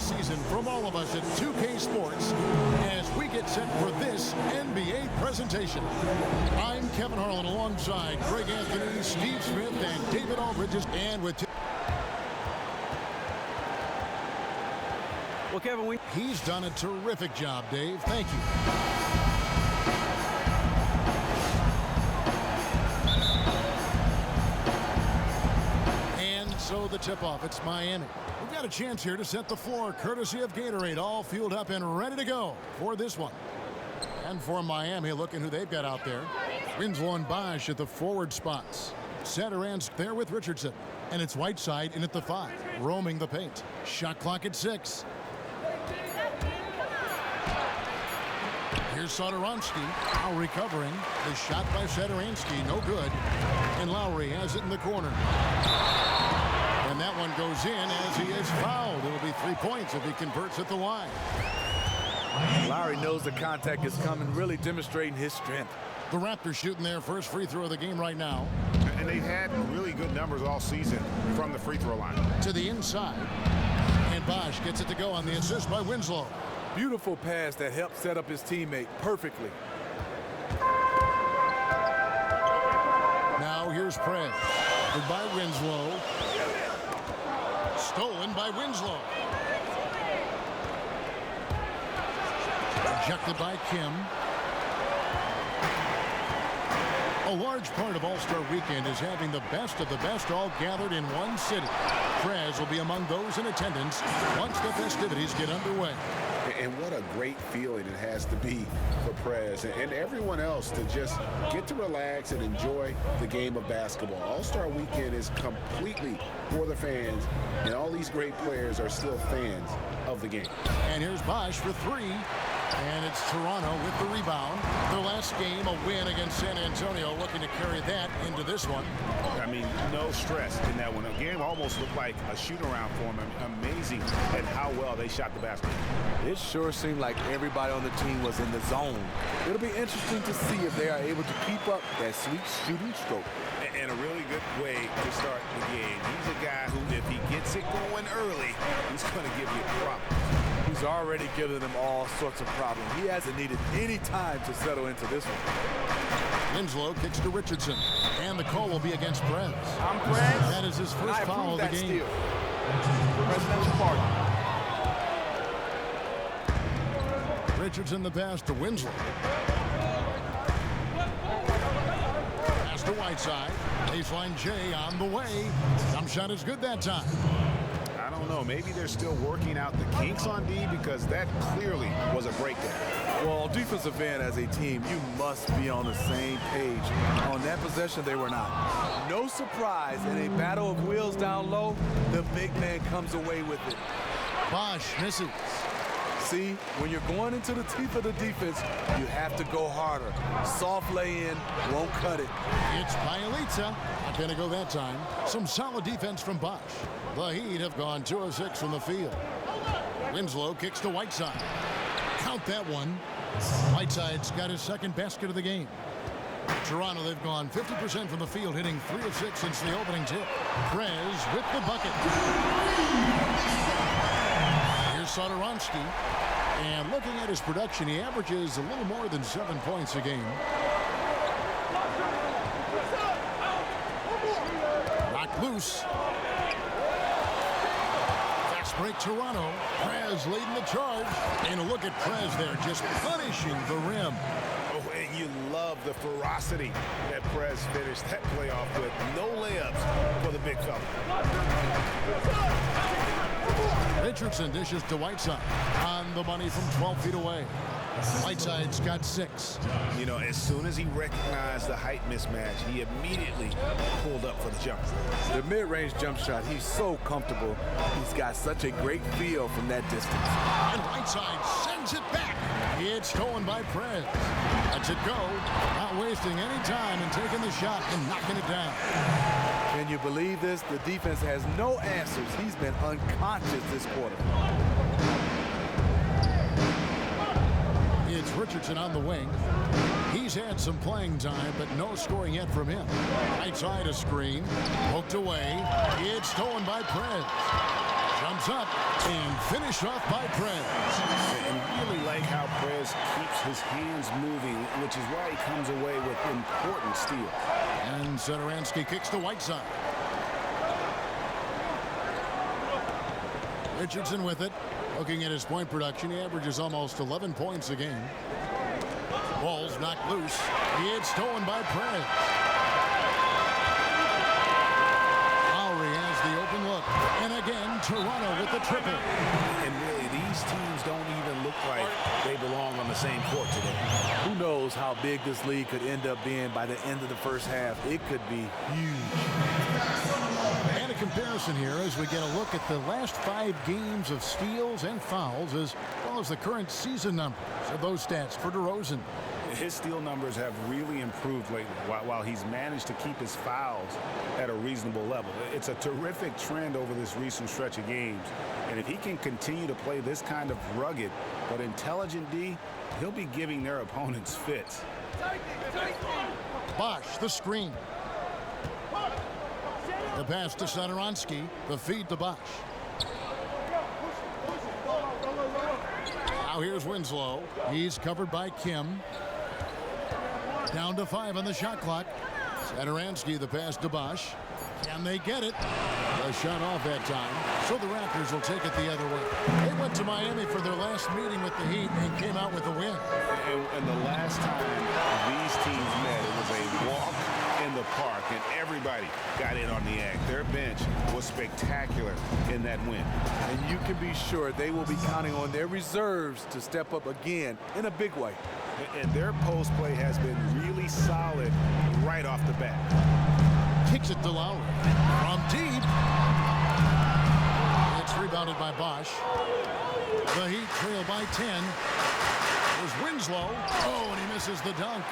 season from all of us at 2K Sports as we get set for this NBA presentation. I'm Kevin Harlan alongside Greg Anthony, Steve Smith, and David Aldridge. And with well, Kevin, he's done a terrific job, Dave. Thank you. So the tip-off, it's Miami. We've got a chance here to set the floor, courtesy of Gatorade, all fueled up and ready to go for this one. And for Miami, looking who they've got out there. Winslow and Bosch at the forward spots. Satoransk there with Richardson. And it's Whiteside in at the 5, roaming the paint. Shot clock at 6. Here's Satoranski, now recovering. The shot by Satoranski, no good. And Lowry has it in the corner. And that one goes in as he is fouled. It'll be 3 points if he converts at the line. Lowry knows the contact is coming, really demonstrating his strength. The Raptors shooting their first free throw of the game right now. And they've had really good numbers all season from the free throw line. To the inside. And Bosch gets it to go on the assist by Winslow. Beautiful pass that helped set up his teammate perfectly. Now here's Prez. By Winslow. Stolen by Winslow. Rejected by Kim. A large part of All-Star Weekend is having the best of the best all gathered in one city. Prez will be among those in attendance once the festivities get underway. And what a great feeling it has to be for Prez and everyone else to just get to relax and enjoy the game of basketball. All-Star Weekend is completely for the fans, and all these great players are still fans of the game. And here's Bosch for 3. And it's Toronto with the rebound. Their last game, a win against San Antonio, looking to carry that into this one. I mean, no stress in that one. The game almost looked like a shoot-around for them. Amazing at how well they shot the basketball. It sure seemed like everybody on the team was in the zone. It'll be interesting to see if they are able to keep up that sweet shooting stroke. And a really good way to start the game. He's a guy who, if he gets it going early, he's going to give you a problem. He's already given them all sorts of problems. He hasn't needed any time to settle into this one. Winslow kicks to Richardson. And the call will be against Prez. I'm Prez. That is his first foul of the game. Steal. Presidential pardon. Richardson the pass to Winslow. Pass to Whiteside. Baseline J on the way. Jump shot is good that time. I don't know. Maybe they're still working out the kinks on D because that clearly was a breakdown. Well, defensive end as a team, you must be on the same page. On that possession, they were not. No surprise, in a battle of wheels down low, the big man comes away with it. Bosch misses. See, when you're going into the teeth of the defense, you have to go harder. Soft lay-in won't cut it. It's Paolita. Not going to go that time. Some solid defense from Bosch. The Heat have gone 2 of 6 from the field. Winslow kicks to Whiteside. Count that one. Whiteside's got his second basket of the game. Toronto, they've gone 50% from the field, hitting 3 of 6 since the opening tip. Prez with the bucket. Here's Satoranski. And looking at his production, he averages a little more than 7 points a game. Knocked loose. Fast break Toronto. Prez leading the charge. And a look at Prez there, just punishing the rim. Oh, and you love the ferocity that Prez finished that playoff with. No layups for the big fella. Richardson dishes to Whiteside. On the money from 12 feet away. Whiteside's got 6. You know, as soon as he recognized the height mismatch, he immediately pulled up for the jump. The mid-range jump shot, he's so comfortable. He's got such a great feel from that distance. And Whiteside sends it back. It's stolen by Prez. Lets it go. Not wasting any time and taking the shot and knocking it down. Can you believe this? The defense has no answers. He's been unconscious this quarter. It's Richardson on the wing. He's had some playing time, but no scoring yet from him. Right side a screen. Poked away. It's stolen by Prez. Jump comes up and finished off by Prez. And really like how Prez keeps his hands moving, which is why he comes away with important steals. And Satoransky kicks to Whiteside. Richardson with it. Looking at his point production, he averages almost 11 points a game. Ball's knocked loose. He is stolen by Prez. Lowry has the open look. And again, Toronto with the triple. And really, these teams don't even look like they belong on the same court today. Who knows how big this lead could end up being by the end of the first half. It could be huge. And a comparison here as we get a look at the last 5 games of steals and fouls as well as the current season numbers of those stats for DeRozan. His steal numbers have really improved lately while he's managed to keep his fouls at a reasonable level. It's a terrific trend over this recent stretch of games. And if he can continue to play this kind of rugged but intelligent D, he'll be giving their opponents fits. Bosch, the screen. The pass to Satoransky. The feed to Bosch. Now here's Winslow. He's covered by Kim. Down to 5 on the shot clock. Satoransky, the pass to Bosch. Can they get it? A shot off that time. So the Raptors will take it the other way. They went to Miami for their last meeting with the Heat and came out with a win. And the last time these teams met, it was a walk in the park, and everybody got in on the act. Their bench was spectacular in that win. And you can be sure they will be counting on their reserves to step up again in a big way. And their post play has been really solid right off the bat. Kicks it to Lowry. From deep. It's rebounded by Bosch. The Heat trail by 10. There's Winslow. Oh, and he misses the dunk.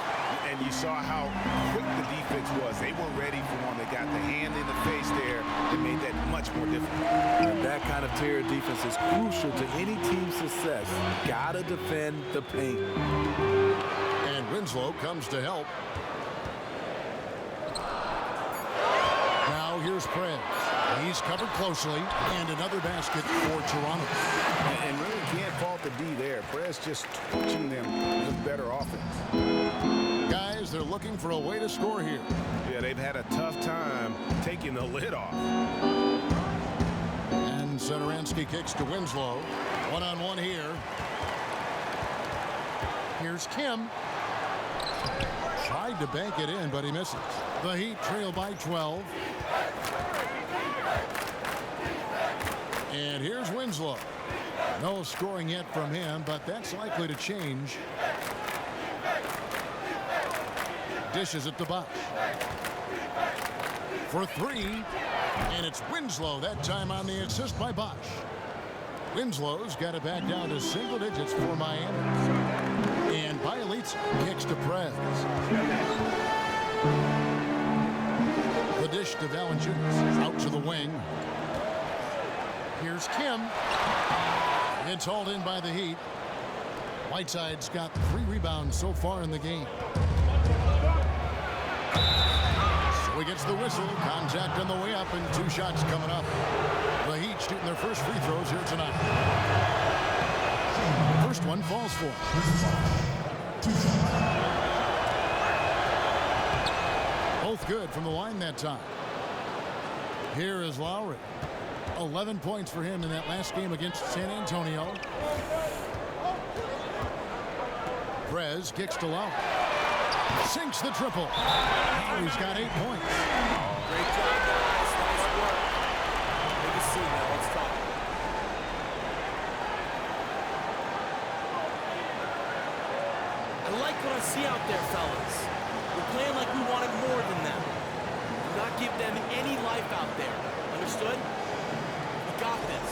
And you saw how quick the defense was. They were ready for one. They got the hand in the face there. It made that much more difficult. And that kind of terror defense is crucial to any team's success. Gotta defend the paint. And Winslow comes to help. Now here's Prez. He's covered closely, and another basket for Toronto. And really can't fault the D there. Prez just torching them with better offense. Guys, they're looking for a way to score here. Yeah, they've had a tough time taking the lid off. And Satoransky kicks to Winslow. One-on-one here. Here's Kim. Tried to bank it in, but he misses. The Heat trail by 12. And here's Winslow. No scoring yet from him, but that's likely to change. Dishes it to Bosch. For 3. And it's Winslow that time on the assist by Bosch. Winslow's got it back down to single digits for Miami. And Bielitsa kicks to Prez. The dish to Valanciunas. Out to the wing. Here's Kim. It's hauled in by the Heat. Whiteside's got 3 rebounds so far in the game. So he gets the whistle. Contact on the way up and 2 shots coming up. The Heat shooting their first free throws here tonight. First one falls for him. Both good from the line that time. Here is Lowry. 11 points for him in that last game against San Antonio. Prez kicks to Lowry. Sinks the triple. Lowry's got 8 points. Great job, guys. Nice work. Good to see you. Let's talk. I like what I see out there, fellas. We're playing like we wanted more than them. Do not give them any life out there. Understood? We got this.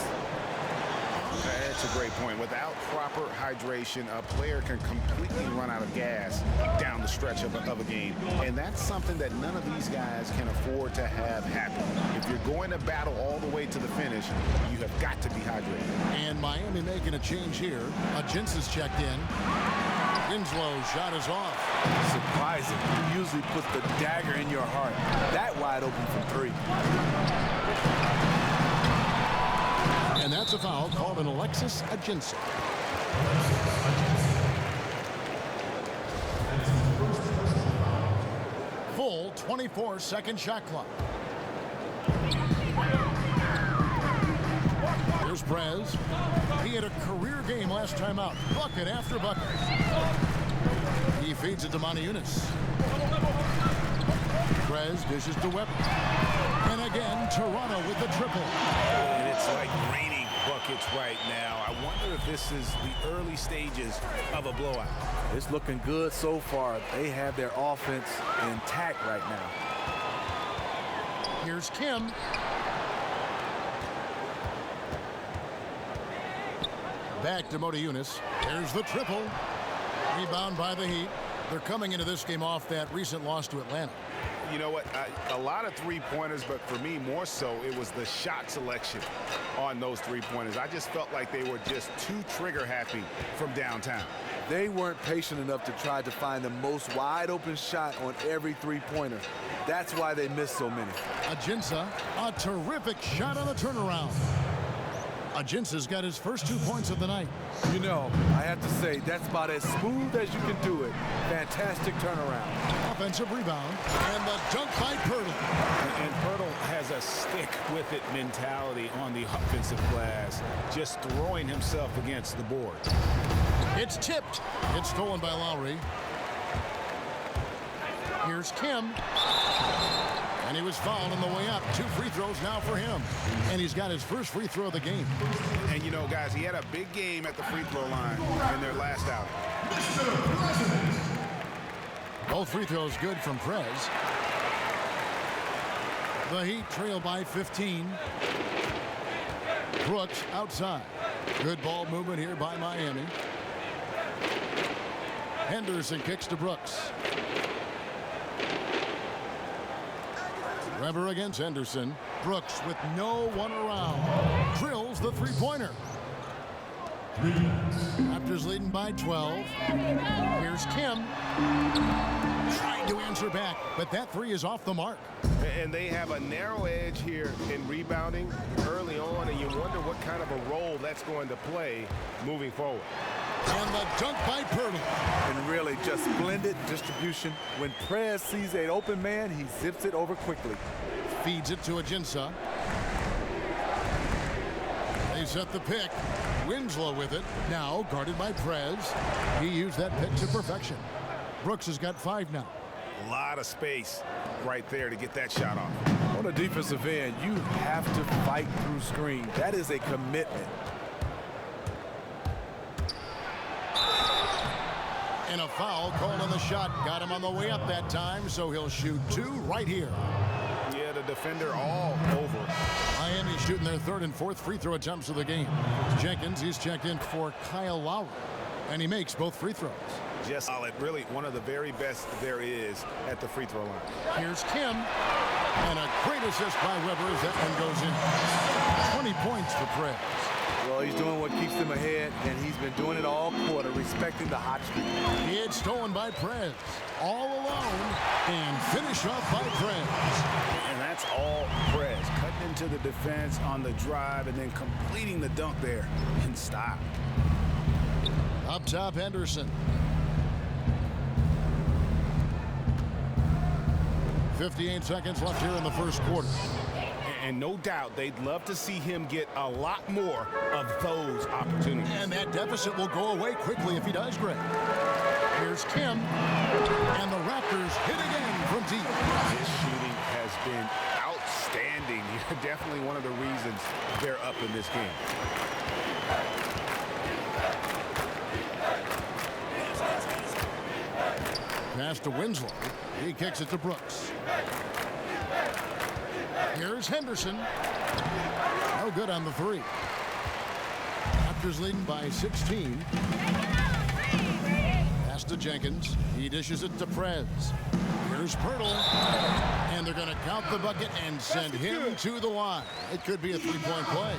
That's a great point. Without proper hydration, a player can completely run out of gas down the stretch of a game. And that's something that none of these guys can afford to have happen. If you're going to battle all the way to the finish, you have got to be hydrated. And Miami making a change here. Jinsa's checked in. Winslow's shot is off. Surprising. He usually puts the dagger in your heart. That wide open from 3. And That's a foul called an Alexis Ajinça. Full 24-second shot clock. Here's Prez. He had a career game last time out. Bucket after bucket. He feeds it to Moniunas. Prez dishes to Webber. And again, Toronto with the triple. And it's like raining buckets right now. I wonder if this is the early stages of a blowout. It's looking good so far. They have their offense intact right now. Here's Kim. Back to Moniunas. Here's the triple. Rebound by the Heat. They're coming into this game off that recent loss to Atlanta. You know what? A lot of three-pointers, but for me, more so, it was the shot selection on those three-pointers. I just felt like they were just too trigger-happy from downtown. They weren't patient enough to try to find the most wide-open shot on every three-pointer. That's why they missed so many. Ajinça, a terrific shot on the turnaround. Ajinça's got his first 2 points of the night. You know, I have to say, that's about as smooth as you can do it. Fantastic turnaround. Offensive rebound, and the dunk by Pirtle. And Pirtle has a stick-with-it mentality on the offensive glass, just throwing himself against the board. It's tipped. It's stolen by Lowry. Here's Kim. And he was fouled on the way up. 2 free throws now for him. And he's got his first free throw of the game. And, you know, guys, he had a big game at the free throw line in their last outing. Both free throws good from Prez. The Heat trail by 15. Brooks outside. Good ball movement here by Miami. Henderson kicks to Brooks. Webber against Henderson. Brooks with no one around. Drills the three-pointer. Raptors leading by 12. Here's Kim. Trying to answer back, but that three is off the mark. And they have a narrow edge here in rebounding early on, and you wonder what kind of a role that's going to play moving forward. And the dunk by Pirtle. And really just splendid distribution. When Prez sees an open man, he zips it over quickly. Feeds it to Ajinça. They set the pick. Winslow with it. Now guarded by Prez. He used that pick to perfection. Brooks has got 5 now. A lot of space right there to get that shot off. On the defensive end, you have to fight through screen. That is a commitment. And a foul called on the shot. Got him on the way up that time, so he'll shoot 2 right here. Yeah, the defender all over. Miami shooting their 3rd and 4th free throw attempts of the game. Jenkins, he's checked in for Kyle Lowry, and he makes both free throws. Just solid, really one of the very best there is at the free throw line. Here's Kim, and a great assist by Webber as that one goes in. 20 points for Prez. Well, he's doing what keeps them ahead, and he's been doing it all quarter, respecting the hot streak. It's stolen by Prez. All alone, and finish off by Prez. And that's all Prez, cutting into the defense on the drive and then completing the dunk there in style. Up top, Henderson. 58 seconds left here in the first quarter. And no doubt they'd love to see him get a lot more of those opportunities. And that deficit will go away quickly if he does, Greg. Here's Kim, and the Raptors hit again from deep. His shooting has been outstanding. Definitely one of the reasons they're up in this game. Pass to Winslow. He kicks it to Brooks. Here's Henderson. No good on the 3. Raptors leading by 16. Pass to Jenkins. He dishes it to Prez. Here's Pirtle. And they're going to count the bucket and send him to the line. It could be a 3-point play.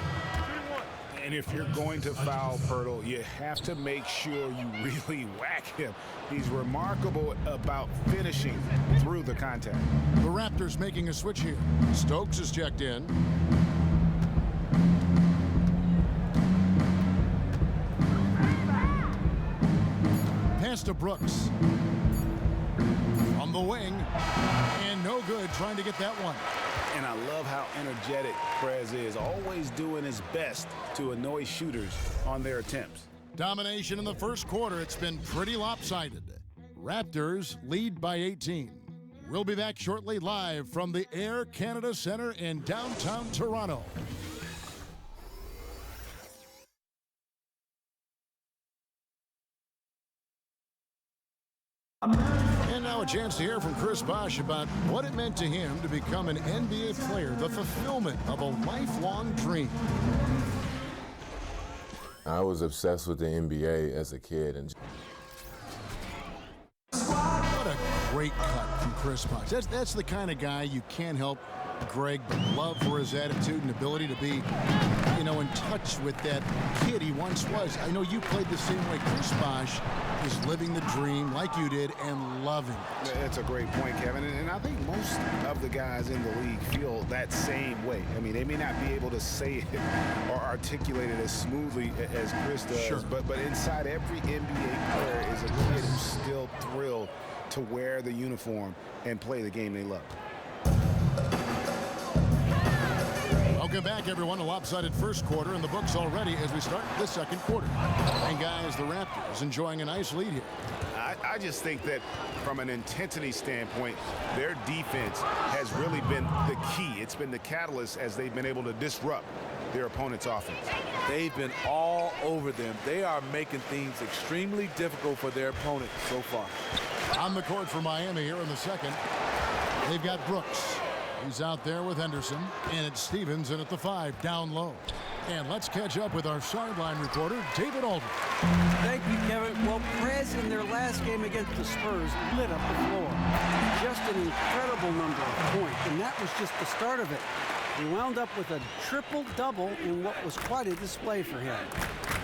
And if you're going to foul Pirtle, you have to make sure you really whack him. He's remarkable about finishing through the contact. The Raptors making a switch here. Stokes is checked in. pass to Brooks. From the wing. And no good trying to get that one. And I love how energetic Prez is, always doing his best to annoy shooters on their attempts. Domination in the first quarter. It's been pretty lopsided. Raptors lead by 18. We'll be back shortly live from the Air Canada Centre in downtown Toronto. And now a chance to hear from Chris Bosh about what it meant to him to become an NBA player, the fulfillment of a lifelong dream. I was obsessed with the NBA as a kid. And what a great cut from Chris Bosh. That's the kind of guy you can't help Greg love for his attitude and ability to be, in touch with that kid he once was. I know you played the same way. Chris Bosh is living the dream like you did and loving it. That's a great point, Kevin. And I think most of the guys in the league feel that same way. I mean, they may not be able to say it or articulate it as smoothly as Chris does, sure. but inside every NBA player is a kid who's still thrilled to wear the uniform and play the game they love. Welcome back, everyone. A lopsided first quarter in the books already as we start the second quarter. And, guys, the Raptors enjoying a nice lead here. I just think that from an intensity standpoint, their defense has really been the key. It's been the catalyst as they've been able to disrupt their opponent's offense. They've been all over them. They are making things extremely difficult for their opponent so far. On the court for Miami here in the second, they've got Brooks. He's out there with Henderson, and it's Stevens in at the 5, down low. And let's catch up with our sideline reporter, David Aldridge. Thank you, Kevin. Well, Prez in their last game against the Spurs lit up the floor. Just an incredible number of points, and that was just the start of it. He wound up with a triple-double in what was quite a display for him.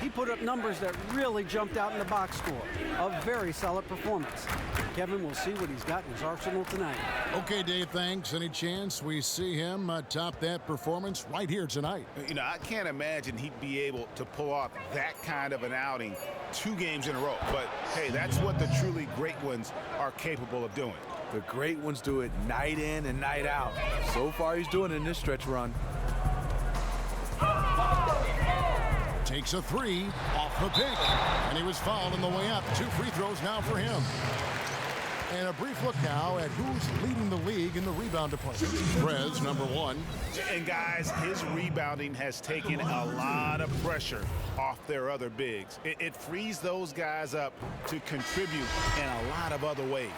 He put up numbers that really jumped out in the box score. A very solid performance. Kevin, will see what he's got in his arsenal tonight. Okay, Dave, thanks. Any chance we see him top that performance right here tonight? I can't imagine he'd be able to pull off that kind of an outing 2 games in a row. But, hey, that's what the truly great ones are capable of doing. The great ones do it night in and night out. So far, he's doing it in this stretch run. Takes a 3 off the pick. And he was fouled on the way up. 2 free throws now for him. And a brief look now at who's leading the league in the rebound department. Prez, number 1. And, guys, his rebounding has taken a lot of pressure off their other bigs. It frees those guys up to contribute in a lot of other ways.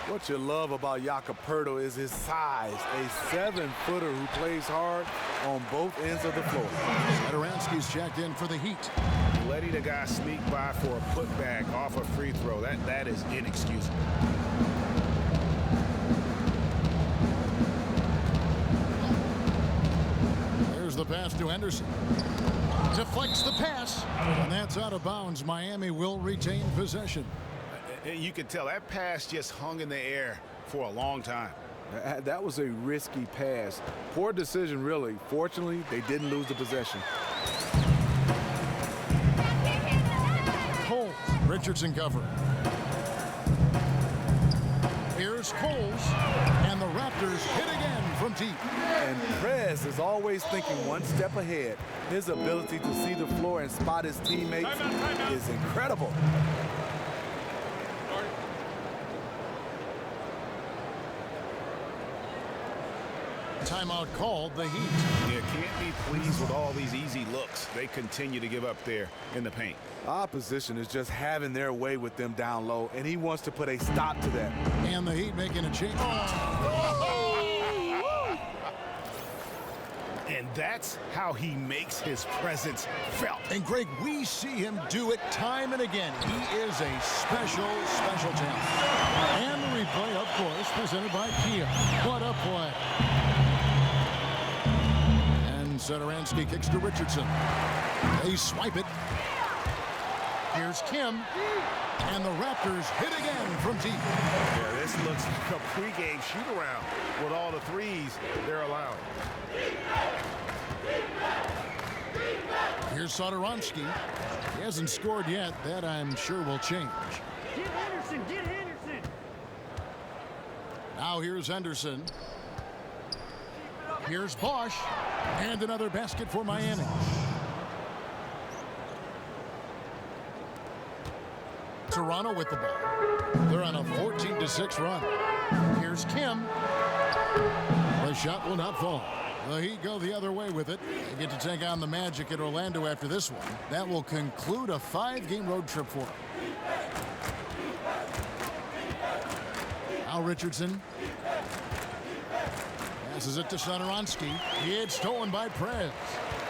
What you love about Jakob Poeltl is his size, a 7-footer who plays hard on both ends of the floor. Satoransky's checked in for the Heat. Letting a guy sneak by for a putback off a free throw, that is inexcusable. There's the pass to Henderson. Deflects the pass, and that's out of bounds. Miami will retain possession. You can tell that pass just hung in the air for a long time. That was a risky pass. Poor decision, really. Fortunately, they didn't lose the possession. Cole, Richardson cover. Here's Coles, and the Raptors hit again from deep. And Prez is always thinking one step ahead. His ability to see the floor and spot his teammates is incredible. Timeout called, the Heat. Yeah, can't be pleased with all these easy looks they continue to give up there in the paint. Opposition is just having their way with them down low, and he wants to put a stop to that. And the Heat making a change. And that's how he makes his presence felt. And Greg, we see him do it time and again. He is a special, special talent. And the replay, of course, presented by Kia. What a play. And Satoransky kicks to Richardson. They swipe it. Here's Kim. And the Raptors hit again from deep. Yeah, this looks like a pregame shoot-around with all the threes they're allowing. Here's Satoransky. He hasn't scored yet. That, I'm sure, will change. Henderson, get Henderson. Now here's Henderson. Here's Bosch. And another basket for Miami. Toronto with the ball. They're on a 14-6 run. Here's Kim. The shot will not fall. The Heat go the other way with it. They get to take on the Magic at Orlando after this one. That will conclude a 5-game road trip for them. Now Richardson. Passes it to Satoransky. It's stolen by Prez.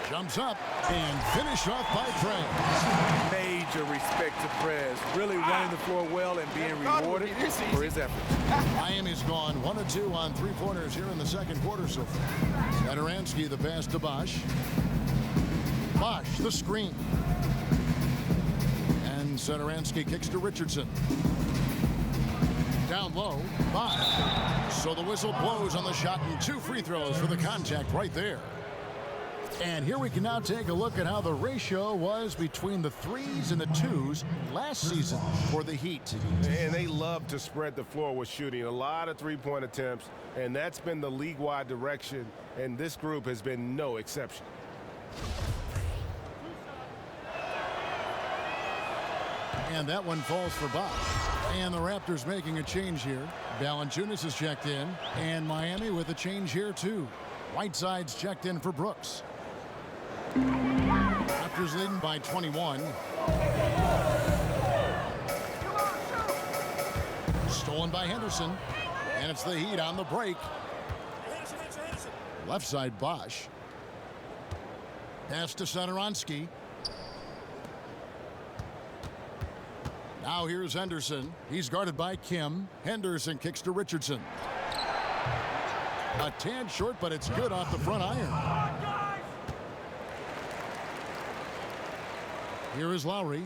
Jumps up and finished off by Prez. Major respect to Prez. Really running the floor well and being rewarded for his efforts. Miami's gone 1 of 2 on 3-pointers here in the second quarter so far. Satoransky the pass to Bosch. Bosch the screen. And Satoransky kicks to Richardson. Down low, Bosch. So the whistle blows on the shot and 2 free throws for the contact right there. And here we can now take a look at how the ratio was between the 3s and the 2s last season for the Heat. And they love to spread the floor with shooting. A lot of three-point attempts, and that's been the league-wide direction, and this group has been no exception. And that one falls for Bosch. And the Raptors making a change here. Valanciunas is checked in, and Miami with a change here too. Whiteside's checked in for Brooks. Raptors leading by 21. Stolen by Henderson. And it's the Heat on the break. Left side Bosch. Pass to Satoransky. Now here's Henderson. He's guarded by Kim. Henderson kicks to Richardson. A tad short, but it's good off the front iron. Here is Lowry.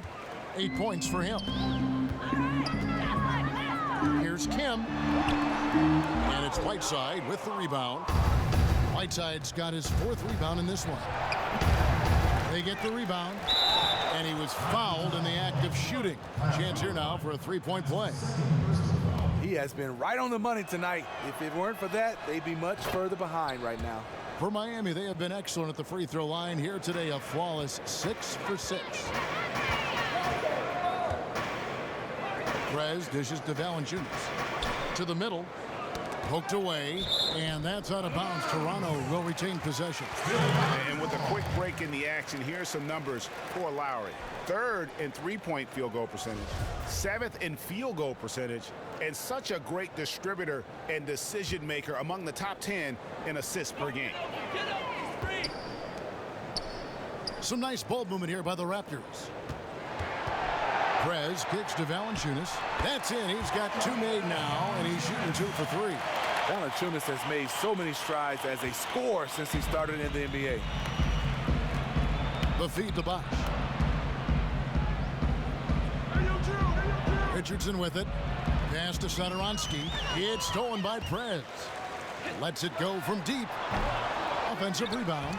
8 points for him. Here's Kim. And it's Whiteside with the rebound. Whiteside's got his 4th rebound in this one. They get the rebound. And he was fouled in the act of shooting. Chance here now for a 3-point play. He has been right on the money tonight. If it weren't for that, they'd be much further behind right now. For Miami, they have been excellent at the free throw line here today. A flawless 6 for 6. Prez dishes to Valanciunas. To the middle. Poked away, and that's out of bounds. Toronto will retain possession. And with a quick break in the action, here's some numbers for Lowry. 3rd in 3-point field goal percentage, 7th in field goal percentage, and such a great distributor and decision maker among the top 10 in assists per game. Some nice ball movement here by the Raptors. Prez kicks to Valanciunas. That's in. He's got 2 made now, and he's shooting 2 for 3. Valanciunas has made so many strides as a scorer since he started in the NBA. The feed to Bosch. Richardson with it. Pass to Satoransky. It's stolen by Prez. Lets it go from deep. Offensive rebound.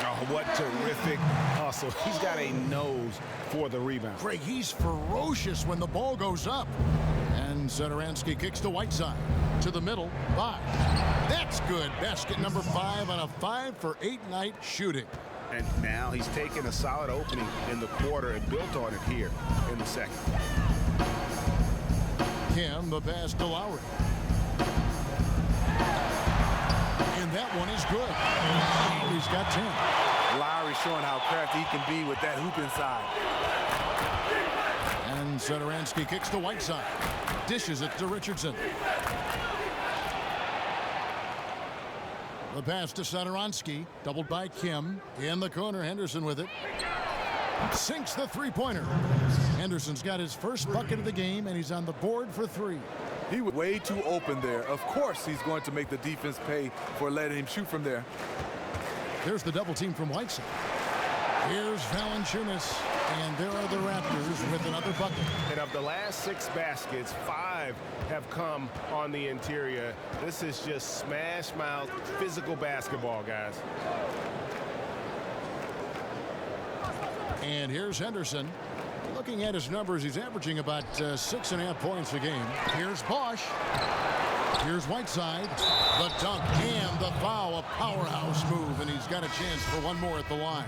Oh, what terrific hustle. He's got a nose for the rebound. Greg, he's ferocious when the ball goes up. And Satoransky kicks to Whiteside. To the middle. Bosch. That's good. Basket number 5 on a 5 for 8 night shooting. And now he's taken a solid opening in the quarter and built on it here in the second. Kim, the pass to Lowry. And that one is good. Lowry's got 10. Lowry showing how crafty he can be with that hoop inside. And Satoransky kicks to Whiteside. Dishes it to Richardson. The pass to Satoransky. Doubled by Kim. In the corner, Henderson with it. Sinks the 3-pointer. Henderson's got his first bucket of the game, and he's on the board for 3. He was way too open there. Of course he's going to make the defense pay for letting him shoot from there. There's the double team from Whiteside. Here's Valanciunas, and there are the Raptors with another bucket. And of the last 6 baskets, 5 have come on the interior. This is just smash mouth physical basketball, guys. And here's Henderson. Looking at his numbers, he's averaging about 6.5 points a game. Here's Bosch. Here's Whiteside. The dunk and the foul. A powerhouse move, and he's got a chance for one more at the line.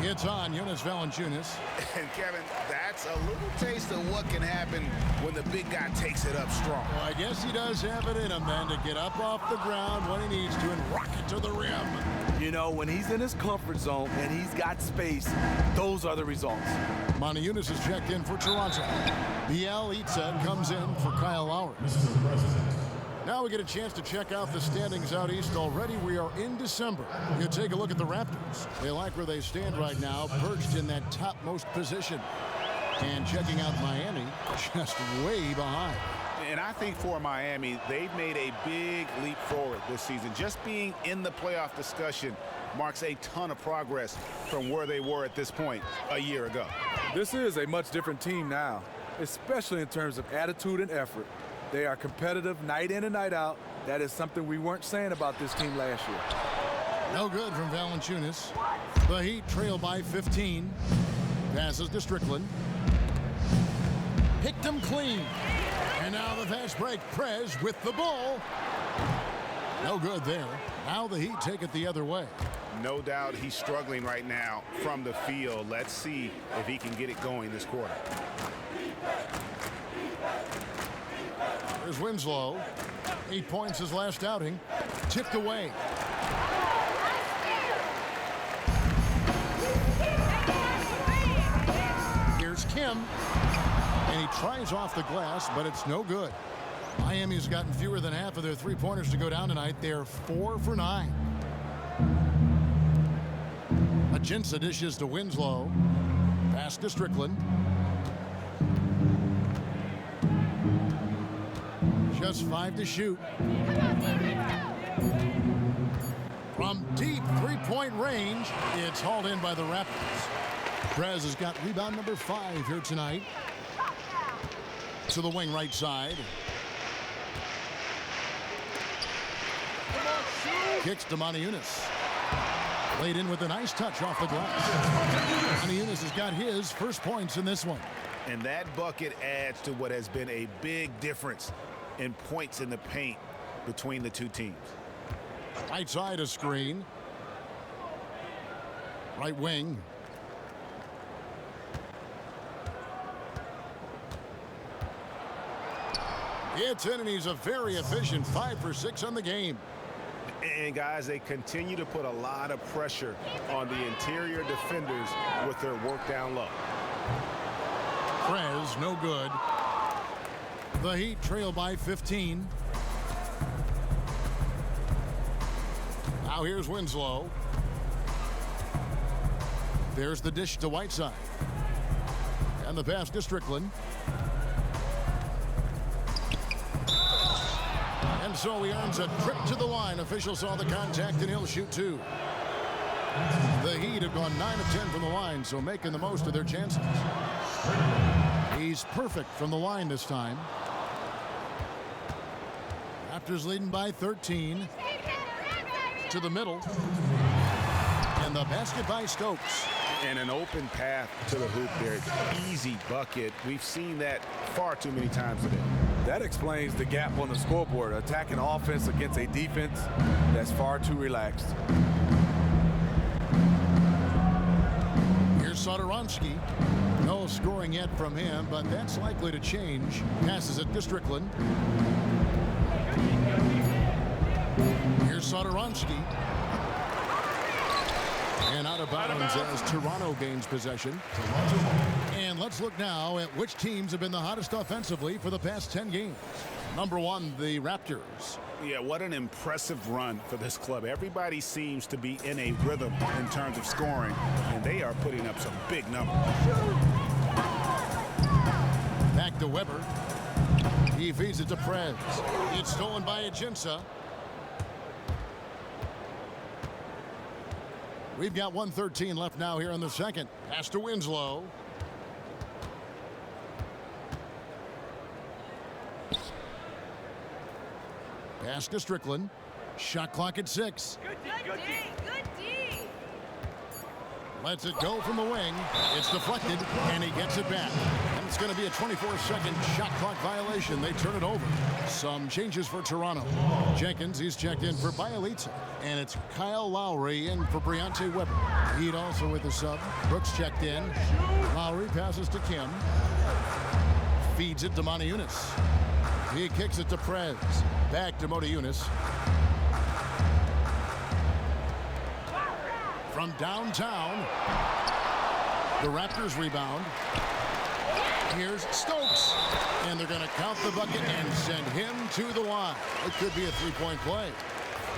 It's on Jonas Valanciunas. And Kevin, that's a little taste of what can happen when the big guy takes it up strong. Well, I guess he does have it in him then to get up off the ground when he needs to and rock it to the rim. You know, when he's in his comfort zone and he's got space, those are the results. Valanciunas is checked in for Toronto. Bielitsa comes in for Kyle Lowry. Now we get a chance to check out the standings out east. Already we are in December. You take a look at the Raptors. They like where they stand right now, perched in that topmost position. And checking out Miami, just way behind. And I think for Miami, they've made a big leap forward this season. Just being in the playoff discussion marks a ton of progress from where they were at this point a year ago. This is a much different team now, especially in terms of attitude and effort. They are competitive night in and night out. That is something we weren't saying about this team last year. No good from Valanciunas. The Heat trail by 15. Passes to Strickland. Picked him clean. And now the fast break. Prez with the ball. No good there. Now the Heat take it the other way. No doubt he's struggling right now from the field. Let's see if he can get it going this quarter. There's Winslow. 8 points his last outing. Tipped away. Here's Kim. And he tries off the glass, but it's no good. Miami's gotten fewer than half of their three-pointers to go down tonight. They're 4 for 9. Ajinça dishes to Winslow. Pass to Strickland. Just 5 to shoot. From deep three-point range, it's hauled in by the Raptors. Prez has got rebound number 5 here tonight. To the wing right side. Kicks to Valanciunas. Laid in with a nice touch off the glass. Valanciunas has got his first points in this one. And that bucket adds to what has been a big difference in points in the paint between the two teams. Right side a screen. Right wing. It's in, and he's a very efficient 5 for 6 on the game. And guys, they continue to put a lot of pressure on the interior defenders with their work down low. Prez, no good. The Heat trail by 15. Now here's Winslow. There's the dish to Whiteside. And the pass to Strickland. And so he earns a trip to the line. Officials saw the contact, and he'll shoot 2. The Heat have gone 9 of 10 from the line, so making the most of their chances. He's perfect from the line this time. Raptors leading by 13. To the middle. And the basket by Stokes. And an open path to the hoop there. Easy bucket. We've seen that far too many times today. That explains the gap on the scoreboard. Attacking offense against a defense that's far too relaxed. Here's Satoransky. No scoring yet from him, but that's likely to change. Passes it to Strickland. Here's Satoransky. And out of bounds as Toronto gains possession. And let's look now at which teams have been the hottest offensively for the past 10 games. Number 1, the Raptors. Yeah, what an impressive run for this club. Everybody seems to be in a rhythm in terms of scoring, and they are putting up some big numbers. Back to Weber. He feeds it to Prez. It's stolen by Ajinça. We've got 1:13 left now here in the second. Pass to Winslow. Pass to Strickland. Shot clock at 6. Good D. Lets it go from the wing. It's deflected, and he gets it back. And it's going to be a 24-second shot clock violation. They turn it over. Some changes for Toronto. Jenkins, he's checked in for Bielitsa. And it's Kyle Lowry in for Briante Weber. Heat also with the sub. Brooks checked in. Lowry passes to Kim. Feeds it to Motiejunas. He kicks it to Prez. Back to Motiejunas. From downtown, the Raptors rebound. Here's Stokes, and they're going to count the bucket and send him to the line. It could be a three-point play.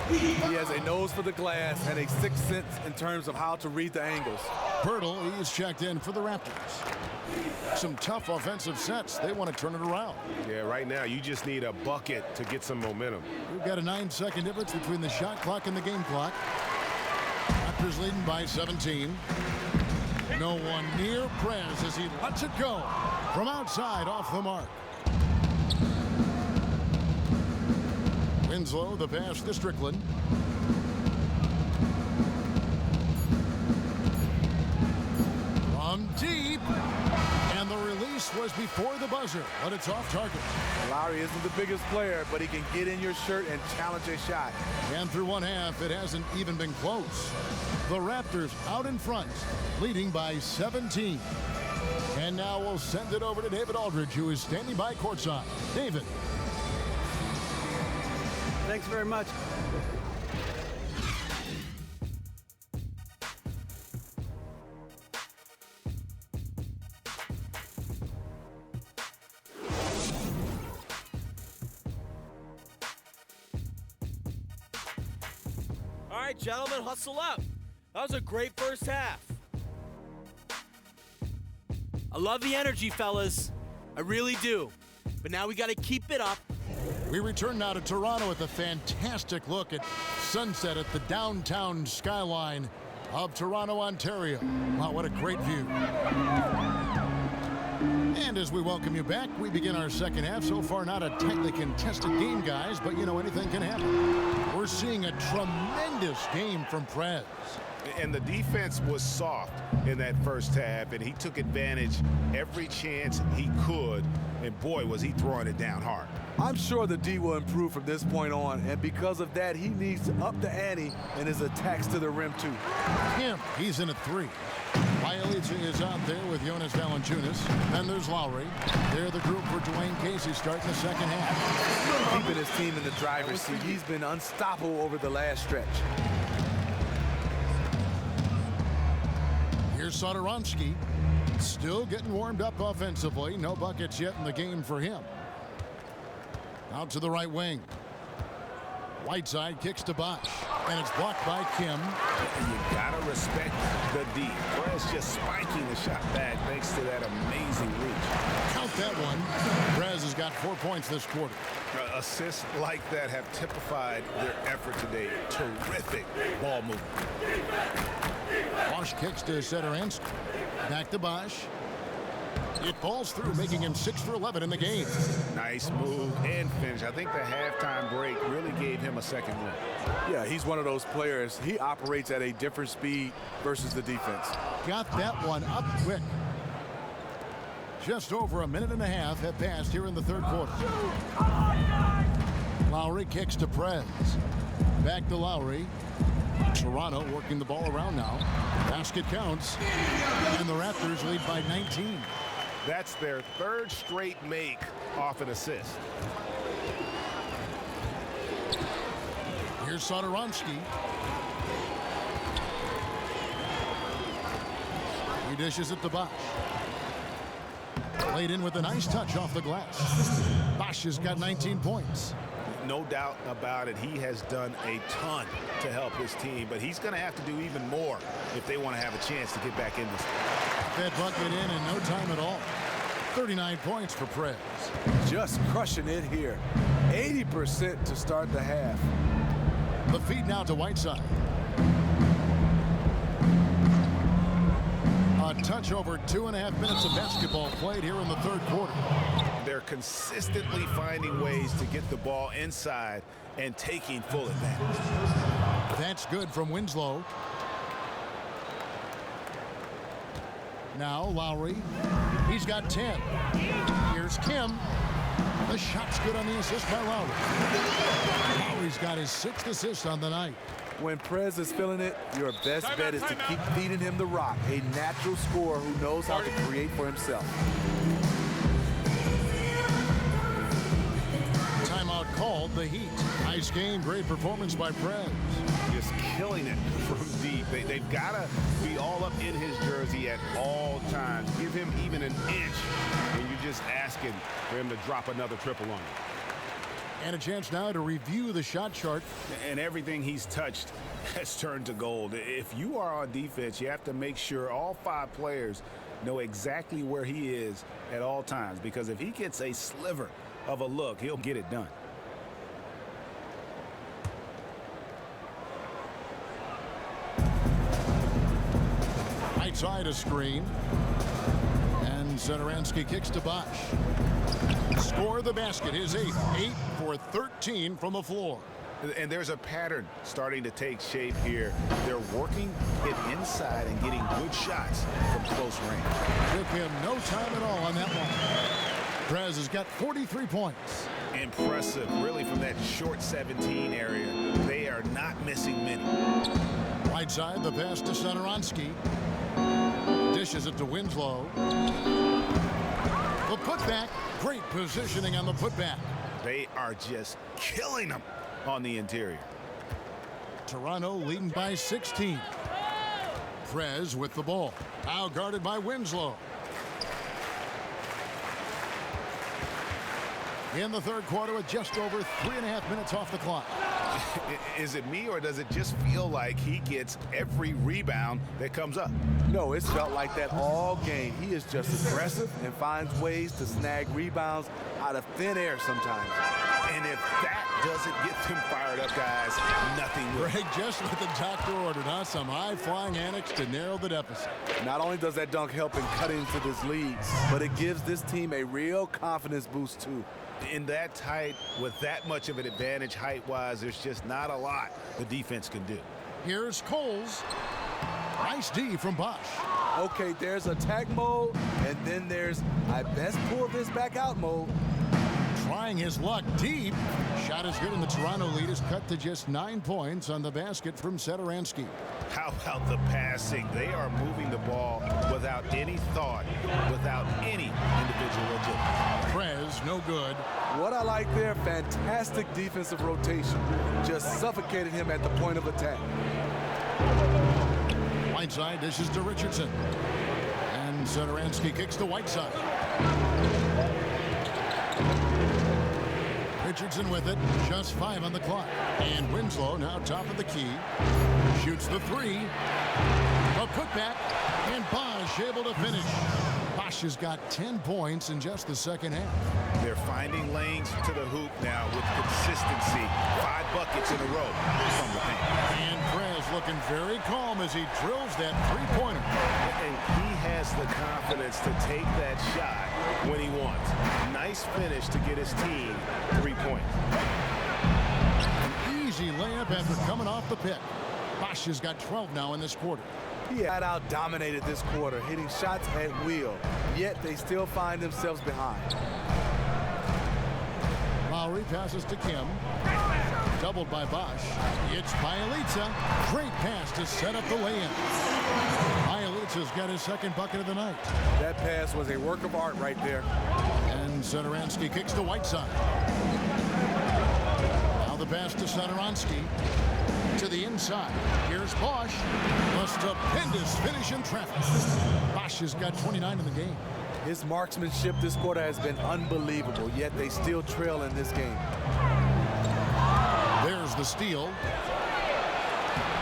He has a nose for the glass and a sixth sense in terms of how to read the angles. Pirtle, he's checked in for the Raptors. Some tough offensive sets. They want to turn it around. Yeah, right now you just need a bucket to get some momentum. We've got a 9-second difference between the shot clock and the game clock. Raptors leading by 17. No one near Prez as he lets it go from outside off the mark. Winslow, the pass to Strickland. From deep. And the release was before the buzzer, but it's off target. Lowry isn't the biggest player, but he can get in your shirt and challenge a shot. And through one half, it hasn't even been close. The Raptors out in front, leading by 17. And now we'll send it over to David Aldridge, who is standing by courtside. David. Thanks very much. All right, gentlemen, hustle up. That was a great first half. I love the energy, fellas. I really do. But now we got to keep it up. We return now to Toronto with a fantastic look at sunset at the downtown skyline of Toronto, Ontario. Wow, what a great view. And as we welcome you back, we begin our second half. So far, not a tightly contested game, guys, but you know, anything can happen. We're seeing a tremendous game from Prez. And the defense was soft in that first half, and he took advantage every chance he could. And boy, was he throwing it down hard. I'm sure the D will improve from this point on, and because of that, he needs to up the ante in his attacks to the rim, too. Kim, he's in at 3. Bielitsa is out there with Jonas Valanciunas. Then there's Lowry. They're the group for Dwayne Casey starting the second half. Keeping his team in the driver's seat. He's been unstoppable over the last stretch. Here's Satoransky, still getting warmed up offensively. No buckets yet in the game for him. Out to the right wing. Whiteside kicks to Bosch, and it's blocked by Kim. And you gotta respect the D. Prez just spiking the shot back thanks to that amazing reach. Count that one. Prez has got 4 points this quarter. Assists like that have typified their effort today. Terrific ball movement. Bosch kicks to Satoransky. Back to Bosch. It falls through, making him 6 for 11 in the game. Nice move and finish. I think the halftime break really gave him a second win. Yeah, he's one of those players. He operates at a different speed versus the defense. Got that one up quick. Just over a minute and a half have passed here in the third quarter. Lowry kicks to Prez. Back to Lowry. Toronto working the ball around now. Basket counts. And the Raptors lead by 19. That's their third straight make off an assist. Here's Satoransky. He dishes it to Bosch. Played in with a nice touch off the glass. Bosch has got 19 points. No doubt about it. He has done a ton to help his team, but he's going to have to do even more if they want to have a chance to get back in this. That bucket in no time at all. 39 points for Prez. Just crushing it here. 80% to start the half. The feed now to Whiteside. A touch over 2.5 minutes of basketball played here in the third quarter. They're consistently finding ways to get the ball inside and taking full advantage. That's good from Winslow. Now Lowry. He's got 10. Here's Kim. The shot's good on the assist by Lowry. Lowry's got his 6th assist on the night. When Prez is feeling it, your best bet is to keep feeding him the rock, a natural scorer who knows how to create for himself. Timeout called, the Heat. Nice game, great performance by Prez. Just killing it from deep. They've got to be all up in his jersey at all times. Give him even an inch when you're just asking for him to drop another triple on you. And a chance now to review the shot chart. And everything he's touched has turned to gold. If you are on defense, you have to make sure all 5 players know exactly where he is at all times, because if he gets a sliver of a look, he'll get it done. Right side a screen. And Satoransky kicks to Bosch. Score the basket, his 8th. 8 for 13 from the floor. And there's a pattern starting to take shape here. They're working it inside and getting good shots from close range. Took him no time at all on that one. Prez has got 43 points. Impressive, really, from that short 17 area. They are not missing many. Right side, the pass to Satoransky. Dishes it to Winslow. The putback, great positioning on the putback. They are just killing them on the interior. Toronto leading by 16. Prez with the ball. Now guarded by Winslow. In the third quarter with just over 3.5 minutes off the clock. Is it me, or does it just feel like he gets every rebound that comes up? No, it's felt like that all game. He is just aggressive and finds ways to snag rebounds out of thin air sometimes. And if that doesn't get them fired up, guys, nothing will. Greg, just what the doctor ordered, huh? Some high-flying antics to narrow the deficit. Not only does that dunk help in cutting into this lead, but it gives this team a real confidence boost, too. In that tight, with that much of an advantage height-wise, there's just not a lot the defense can do. Here's Coles. Nice D from Bosch. Okay, there's attack mode, and then there's I best pull this back out mode. Trying his luck deep. Shot is good, and the Toronto lead is cut to just 9 points on the basket from Satoransky. How about the passing? They are moving the ball without any thought, without any individual agility. Prez, no good. What I like there, fantastic defensive rotation. Just suffocated him at the point of attack. Whiteside dishes to Richardson. And Satoransky kicks to Whiteside. Richardson with it, just 5 on the clock. And Winslow now top of the key. Shoots the 3. A putback, and Bosch able to finish. Bosch has got 10 points in just the second half. They're finding lanes to the hoop now with consistency. 5 buckets in a row from the paint. And Prez looking very calm as he drills that 3-pointer. And he has the confidence to take that shot when he wants. Nice finish to get his team 3 points. An easy layup after coming off the pick. Bosch has got 12 now in this quarter. He had out-dominated this quarter, hitting shots at will, yet they still find themselves behind. Lowry passes to Kim. Doubled by Bosch. It's Bielitsa. Great pass to set up the lay-in. Bielitsa's got his second bucket of the night. That pass was a work of art right there. And Satoransky kicks to Whiteside. Now the pass to Satoransky. To the inside. Here's Bosch. A stupendous finish in traffic. Bosch has got 29 in the game. His marksmanship this quarter has been unbelievable, yet they still trail in this game. There's the steal.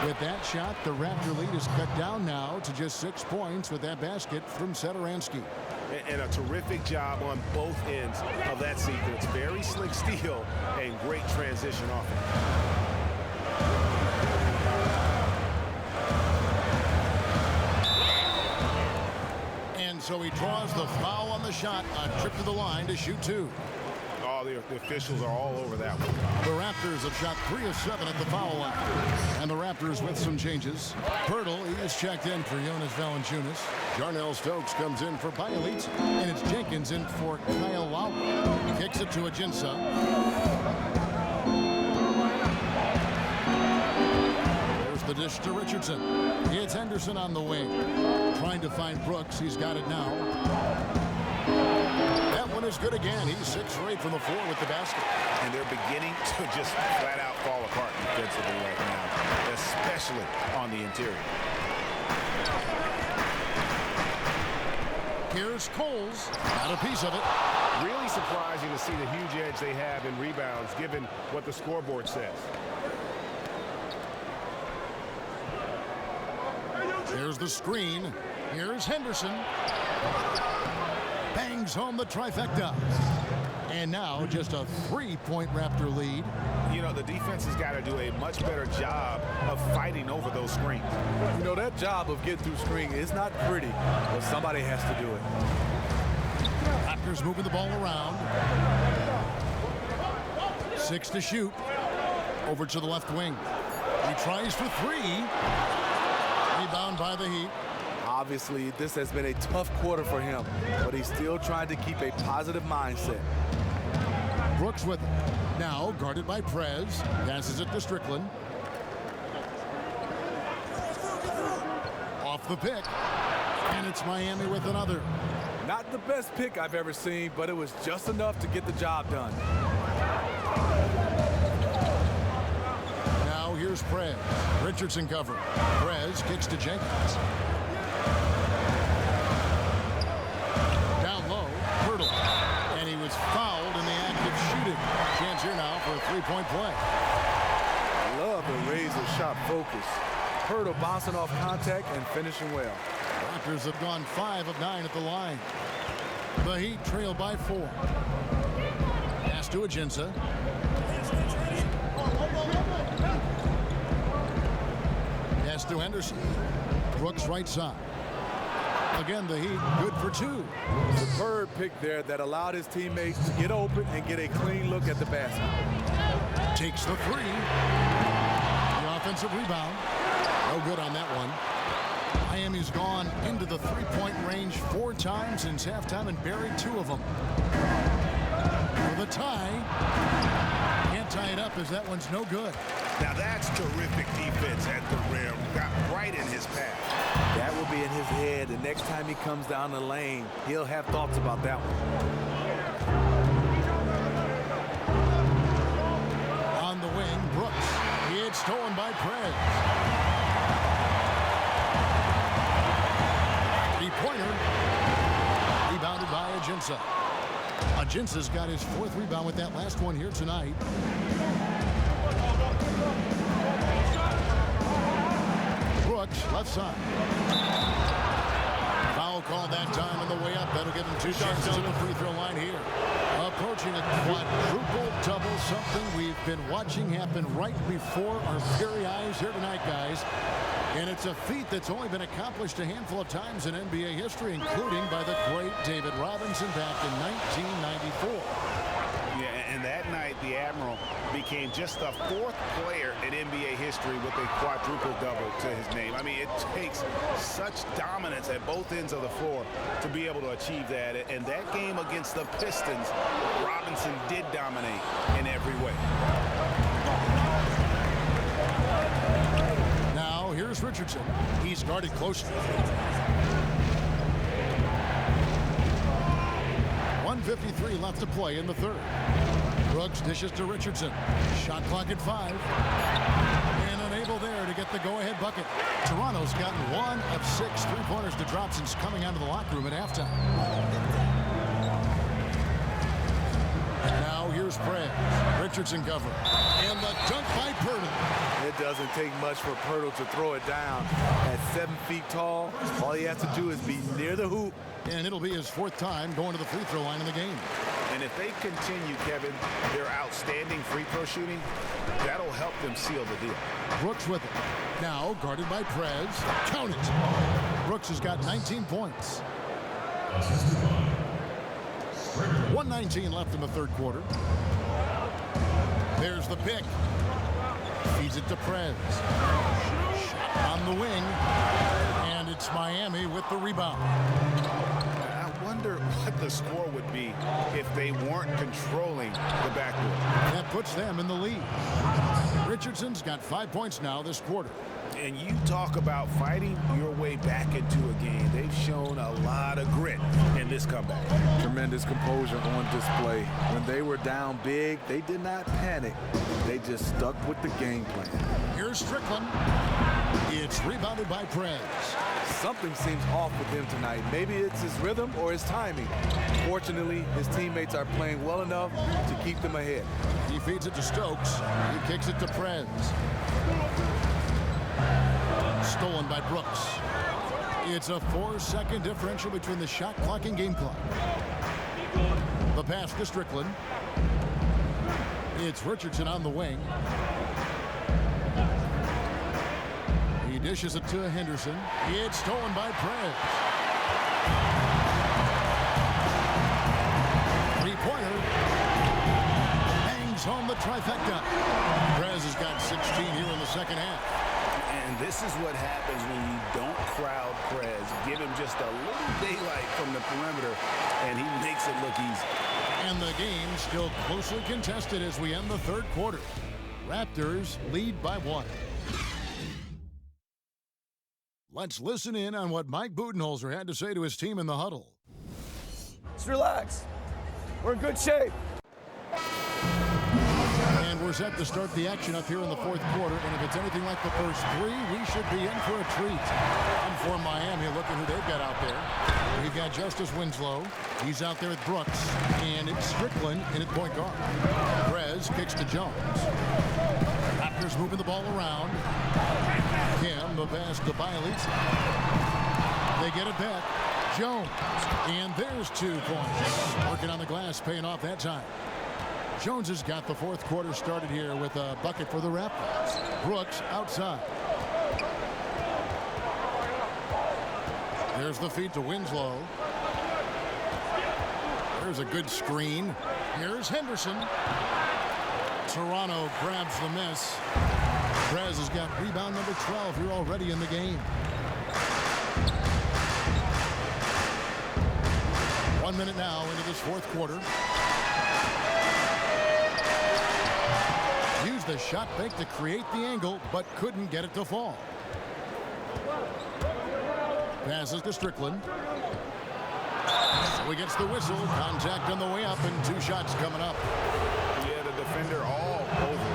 With that shot, the Raptor lead is cut down now to just 6 points with that basket from Satoransky. And a terrific job on both ends of that sequence. Very slick steal and great transition offense. And so he draws the foul on the shot, a trip to the line to shoot 2. Oh, the officials are all over that one. The Raptors have shot 3 of 7 at the foul line. And the Raptors with some changes. Pirtle, he is checked in for Jonas Valanciunas. Jarnell Stokes comes in for Bielitz. And it's Jenkins in for Kyle Lowry. Kicks it to Ajinça. There's the dish to Richardson. It's Henderson on the wing. Trying to find Brooks. He's got it now. That one is good again. He's 6 for 8 from the floor with the basket. And they're beginning to just flat out fall apart defensively right now, especially on the interior. Here's Coles. Got a piece of it. Really surprising to see the huge edge they have in rebounds, given what the scoreboard says. Here's the screen. Here's Henderson. Bangs home the trifecta. And now just a 3-point Raptor lead. You know, the defense has got to do a much better job of fighting over those screens. You know, that job of getting through screen is not pretty, but somebody has to do it. Raptors moving the ball around. 6 to shoot. Over to the left wing. He tries for 3. Rebound by the Heat. Obviously, this has been a tough quarter for him, but he's still trying to keep a positive mindset. Brooks with it. Now guarded by Prez. Passes it to Strickland. Off the pick. And it's Miami with another. Not the best pick I've ever seen, but it was just enough to get the job done. Now here's Prez. Richardson cover. Prez kicks to Jenkins. Down low, Pirtle. And he was fouled in the act of shooting. Chance here now for a 3-point play. Love the razor shot focus. Pirtle bouncing off contact and finishing well. Raptors have gone 5 of 9 at the line. The Heat trail by 4. Pass to Ajinça. Pass to Henderson. Brooks right side. Again, the Heat good for 2. Superb pick there that allowed his teammates to get open and get a clean look at the basket. Takes the 3. The offensive rebound. No good on that one. Miami's gone into the 3-point range 4 times since halftime and buried 2 of them. For the tie. Can't tie it up as that one's no good. Now that's terrific defense at the rim. Got right in his path. That will be in his head. The next time he comes down the lane, he'll have thoughts about that one. On the wing, Brooks. It's stolen by Prez. 3-pointer. Rebounded by Ajinça. Ajinça's got his 4th rebound with that last one here tonight. Brooks, left side. Foul called that time on the way up. That'll give him 2 chances at the free throw line here. Approaching a quadruple double, something we've been watching happen right before our very eyes here tonight, guys. And it's a feat that's only been accomplished a handful of times in NBA history, including by the great David Robinson back in 1994. Yeah, and that night, the Admiral became just the 4th player in NBA history with a quadruple double to his name. I mean, it takes such dominance at both ends of the floor to be able to achieve that. And that game against the Pistons, Robinson did dominate in every way. Now, here's Richardson. He's guarded closely. 1:53 left to play in the 3rd. Brooks dishes to Richardson. Shot clock at 5. And unable there to get the go-ahead bucket. Toronto's gotten 1 of 6 3-pointers to drop since coming out of the locker room at halftime. Now here's Prez. Richardson cover. And the dunk by Pirtle. It doesn't take much for Pirtle to throw it down. At 7 feet tall, all he has to do is be near the hoop. And it'll be his 4th time going to the free throw line in the game. And if they continue, Kevin, their outstanding free throw shooting, that'll help them seal the deal. Brooks with it. Now guarded by Prez. Count it. Brooks has got 19 points. 1:19 left in the third quarter. There's the pick. Feeds it to Prez. Shot on the wing. And it's Miami with the rebound. I wonder what the score would be if they weren't controlling the backboard. That puts them in the lead. Richardson's got 5 points now this quarter. And you talk about fighting your way back into a game. They've shown a lot of grit in this comeback. Tremendous composure on display. When they were down big, they did not panic. They just stuck with the game plan. Here's Strickland. It's rebounded by Prez. Something seems off with him tonight. Maybe it's his rhythm or his timing. Fortunately, his teammates are playing well enough to keep them ahead. He feeds it to Stokes. He kicks it to Prez. Stolen by Brooks. It's a 4-second differential between the shot clock and game clock. The pass to Strickland. It's Richardson on the wing. He dishes it to Henderson. It's stolen by Prez. Three-pointer. Bangs home the trifecta. Prez has got 16 here in the second half. And this is what happens when you don't crowd Prez. Give him just a little daylight from the perimeter, and he makes it look easy. And the game still closely contested as we end the third quarter. Raptors lead by 1. Let's listen in on what Mike Budenholzer had to say to his team in the huddle. Just relax. We're in good shape. And we're set to start the action up here in the fourth quarter. And if it's anything like the first 3, we should be in for a treat. And for Miami, look at who they've got out there. We've got Justice Winslow. He's out there with Brooks. And it's Strickland in at point guard. Prez kicks to Jones. Raptors moving the ball around. Kim, the pass to Bialy. They get it back. Jones. And there's 2 points. Working on the glass, paying off that time. Jones has got the fourth quarter started here with a bucket for the Raptors. Brooks outside. There's the feed to Winslow. There's a good screen. Here's Henderson. Toronto grabs the miss. Prez has got rebound number 12 here already in the game. 1 minute now into this fourth quarter. Used the shot fake to create the angle, but couldn't get it to fall. Passes to Strickland. So he gets the whistle. Contact on the way up, and 2 shots coming up. Yeah, the defender all over.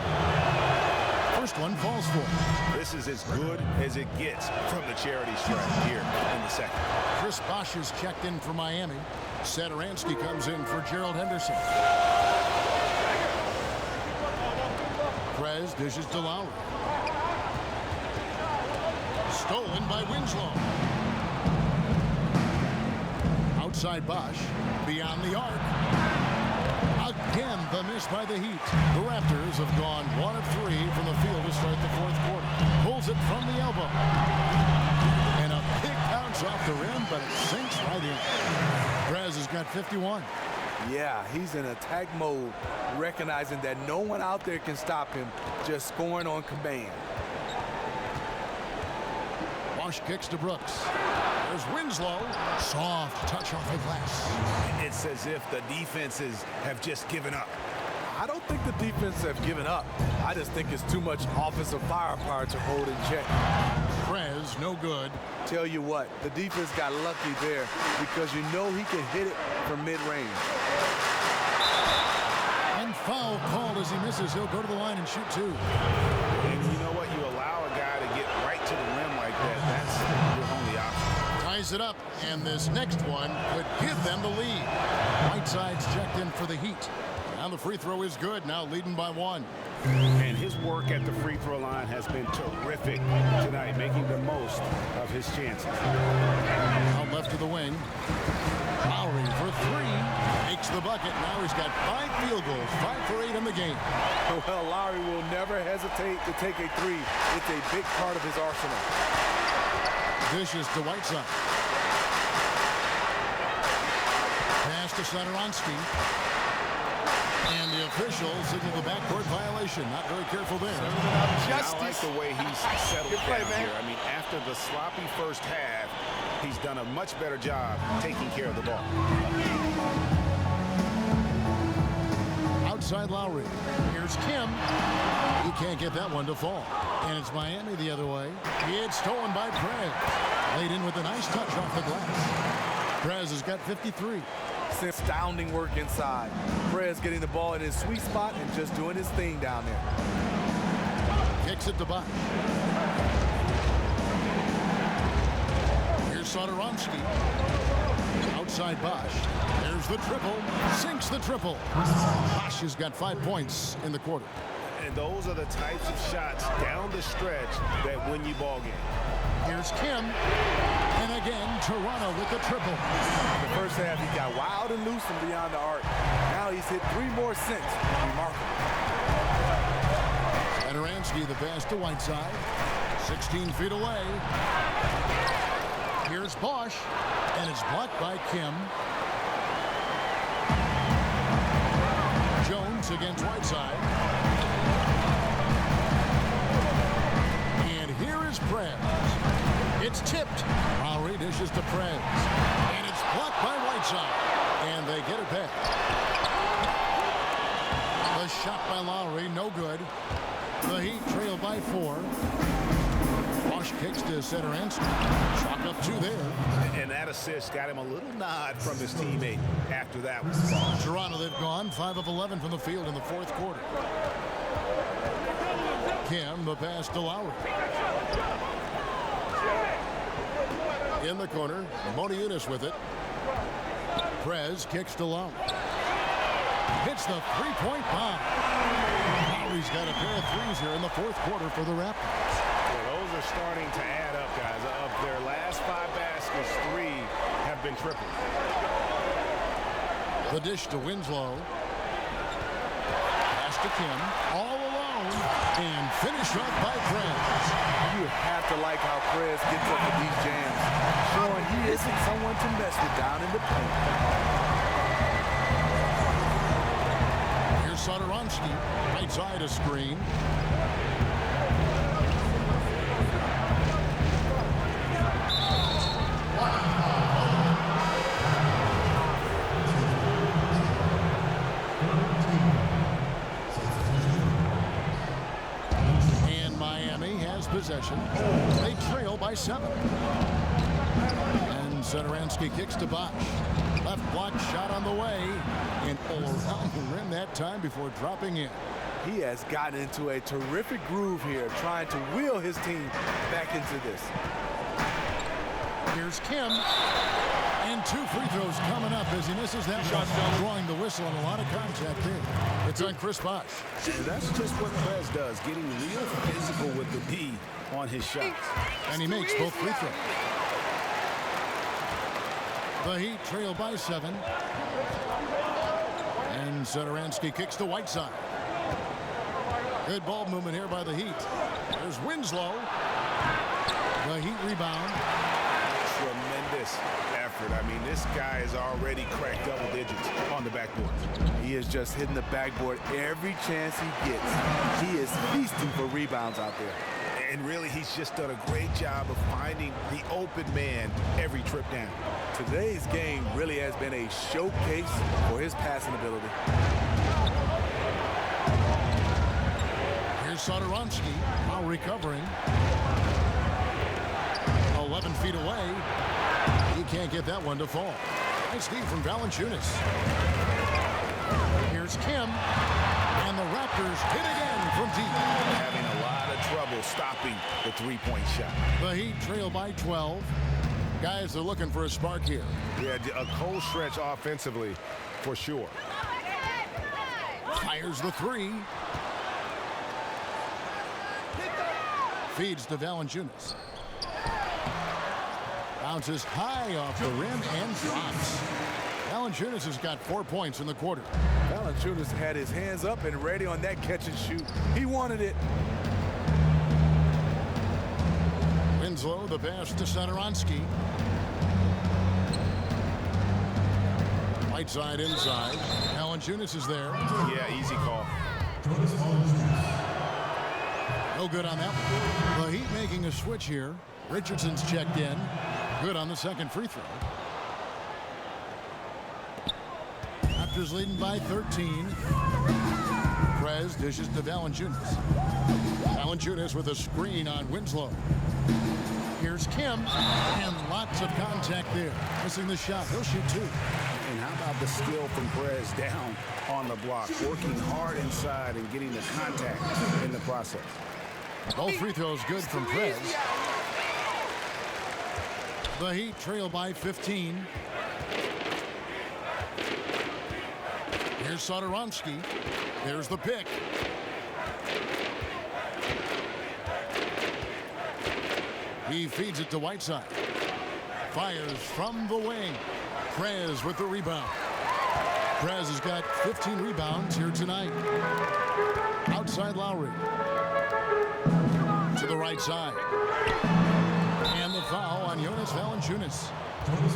First one falls for him. This is as good as it gets from the charity stripe here in the second. Chris Bosh is checked in for Miami. Sadaransky comes in for Gerald Henderson. Prez dishes to Lowry. Stolen by Winslow. Outside Bosh. Beyond the arc. Again, the miss by the Heat. The Raptors have gone 1 of 3 from the field to start the fourth quarter. Pulls it from the elbow. And a big bounce off the rim, but it sinks right in. Prez has got 51. Yeah, he's in attack mode, recognizing that no one out there can stop him, just scoring on command. Bosh kicks to Brooks. There's Winslow. Soft touch off the glass. It's as if the defenses have just given up. I don't think the defense have given up. I just think it's too much offensive firepower to hold in check. Prez, no good. Tell you what, the defense got lucky there because you know he can hit it from mid-range. And foul called as he misses. He'll go to the line and shoot 2. And you know what? You allow a guy to get right to the rim like that. That's your only option. Ties it up, and this next one could give them the lead. Whiteside's checked in for the Heat. Now the free throw is good, now leading by 1. And his work at the free throw line has been terrific tonight, making the most of his chances. Out left to the wing. Lowry for 3. Makes the bucket. Now he's got 5 field goals, 5 for 8 in the game. Well, Lowry will never hesitate to take a 3. It's a big part of his arsenal. Dishes to Whiteside. Pass to to Sadoronsky. And the officials signal the backcourt violation. Not very careful there. I like the way he's settled down here. I mean, after the sloppy first half, he's done a much better job taking care of the ball. Outside Lowry. Here's Kim. He can't get that one to fall. And it's Miami the other way. It's stolen by Prez. Laid in with a nice touch off the glass. Prez has got 53. Astounding work inside. Prez getting the ball in his sweet spot and just doing his thing down there. Kicks it to Bosch. Here's Sadoronsky. Outside Bosch. There's the triple. Sinks the triple. Bosch has got 5 points in the quarter. And those are the types of shots down the stretch that win you ball games. Here's Kim. And again, Toronto with the triple. In the first half, he got wild and loose from beyond the arc. Now he's hit 3 more sinks. Remarkable. Sadoronsky, the pass to Whiteside. 16 feet away. Here's Bosch. And it's blocked by Kim. Jones against Whiteside. And here is Prez. It's tipped. Lowry dishes to Prez. And it's blocked by Whiteside. And they get it back. The shot by Lowry, no good. The Heat trail by 4. Bosch kicks to Sadoronsky. Chalk up 2 there. And that assist got him a little nod from his teammate after that one. Toronto, they've gone 5 of 11 from the field in the 4th quarter. Kim, the pass to Lowry. In the corner, Moniunas with it. Prez kicks to Lowry. Hits the 3-point bomb. Lowry's got a pair of threes here in the 4th quarter for the Raptors. Well, those are starting to add up, guys. Of their last 5 baskets, 3 have been tripled. The dish to Winslow. Pass to Kim. All alone. And finished off by Prez. You have to like how Prez gets up with these jams, showing he isn't someone to mess with down in the paint. Here's Sadoronsky. Right side a screen. Possession. They trail by 7. And Sadoronsky kicks to Bosch. Left block shot on the way. And all around the rim that time before dropping in. He has gotten into a terrific groove here, trying to wheel his team back into this. Here's Kim. And 2 free throws coming up as he misses that shot, drawing the whistle and a lot of contact there. It's on Chris Bosch. And that's just what Prez does, getting real physical with the D on his shots. And he makes both free throws. The Heat trail by 7. And Sadoronsky kicks to Whiteside. Good ball movement here by the Heat. There's Winslow. The Heat rebound. Tremendous effort. I mean, this guy has already cracked double digits on the backboard. He is just hitting the backboard every chance he gets. He is feasting for rebounds out there. And really, he's just done a great job of finding the open man every trip down. Today's game really has been a showcase for his passing ability. Here's Sadoronsky, now recovering. 11 feet away. He can't get that one to fall. Nice D from Valanciunas. Here's Kim. And the Raptors hit again from deep. Having a lot of trouble stopping the 3-point shot. The Heat trail by 12. Guys, they're looking for a spark here. Yeah, a cold stretch offensively for sure. Fires the 3. Feeds to Valanciunas. Bounces high off the rim and drops. Valanciunas has got 4 points in the quarter. Valanciunas had his hands up and ready on that catch and shoot. He wanted it. Winslow, the pass to Sadoronsky. Right side inside. Valanciunas is there. Yeah, easy call. No good on that one. The Heat making a switch here. Richardson's checked in. Good on the second free throw. Raptors leading by 13. Prez dishes to Valanciunas. Valanciunas with a screen on Winslow. Here's Kim, and lots of contact there. Missing the shot. He'll shoot two. And how about the skill from Perez down on the block, working hard inside and getting the contact in the process. Both free throws good from Prez. The Heat trail by 15. Here's Satoransky. There's the pick. He feeds it to Whiteside. Fires from the wing. Prez with the rebound. Prez has got 15 rebounds here tonight. Outside Lowry. To the right side. And the foul on Jonas Valanciunas.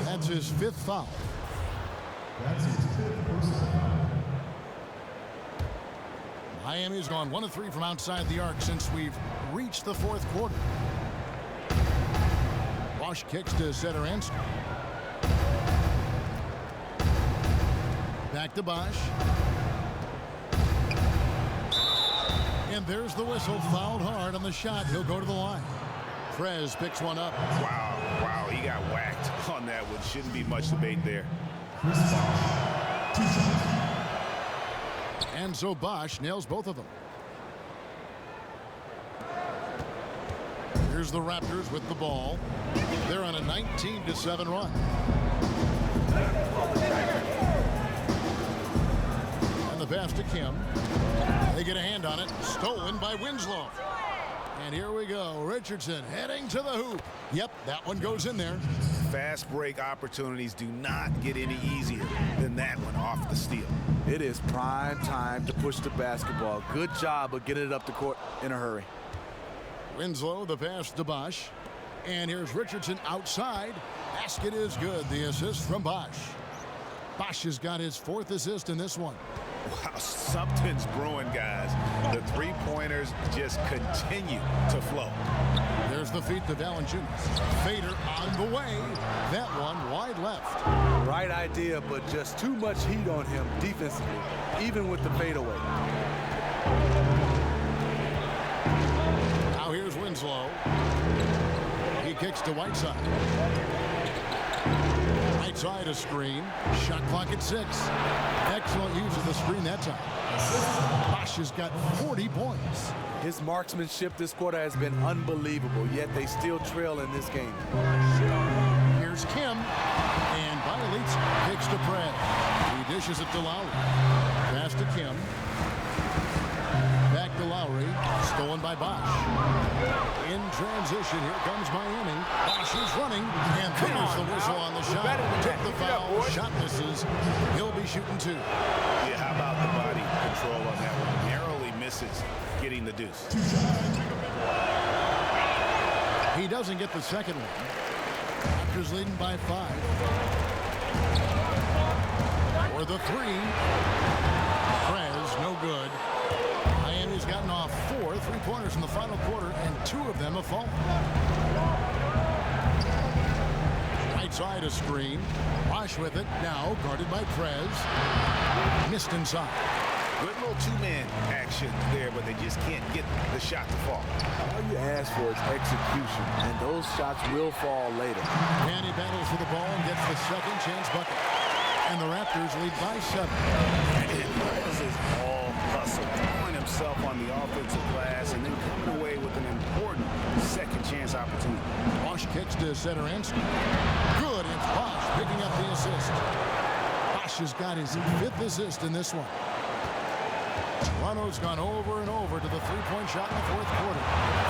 That's his fifth foul. Miami's gone 1 of 3 from outside the arc since we've reached the fourth quarter. Bosch kicks to Satoransky. Back to Bosch. And there's the whistle. Fouled hard on the shot. He'll go to the line. Prez picks one up. Wow, he got whacked on that one. Shouldn't be much debate there. And so Bosch nails both of them. Here's the Raptors with the ball. They're on a 19-7 run. And the pass to Kim. They get a hand on it. Stolen by Winslow. And here we go. Richardson heading to the hoop. Yep, that one goes in there. Fast break opportunities do not get any easier than that one off the steal. It is prime time to push the basketball. Good job of getting it up the court in a hurry. Winslow, the pass to Bosch. And here's Richardson outside. Basket is good. The assist from Bosch. Bosch has got his 4th assist in this one. Wow, something's brewing, guys. The three-pointers just continue to flow. There's the feed to Valanciunas. Fader on the way. That one wide left. Right idea, but just too much heat on him defensively, even with the fadeaway. Now here's Winslow. He kicks to Whiteside. Right side a screen. Shot clock at 6. Excellent use of the screen that time. Bosch has got 40 points. His marksmanship this quarter has been unbelievable, yet they still trail in this game. Here's Kim. And violates. Kicks to Prez. He dishes it to Lowry. Pass to Kim. Back to Lowry. Stolen by Bosch. In transition, here comes Miami. Bosch is running, and there's the whistle on the shot. Took the foul, shot misses. He'll be shooting 2. Yeah, how about the body control on that one? Narrowly misses getting the deuce. He doesn't get the second one. Raptors leading by 5. For the 3. Prez, no good. Miami's gotten off 4 3-pointers in the final quarter, and 2 of them have fallen. Right side a screen. Bosch with it. Now guarded by Prez. Missed inside. Good little two-man action there, but they just can't get the shot to fall. All you ask for is execution, and those shots will fall later. And he battles for the ball and gets the second chance bucket. And the Raptors lead by 7. And Prez is all hustle, throwing himself on the offensive glass and then coming away with an important second chance opportunity. Bosch kicks to Satoransky. Good. It's Bosch picking up the assist. Bosch has got his 5th assist in this one. Toronto's gone over and over to the 3-point shot in the 4th quarter.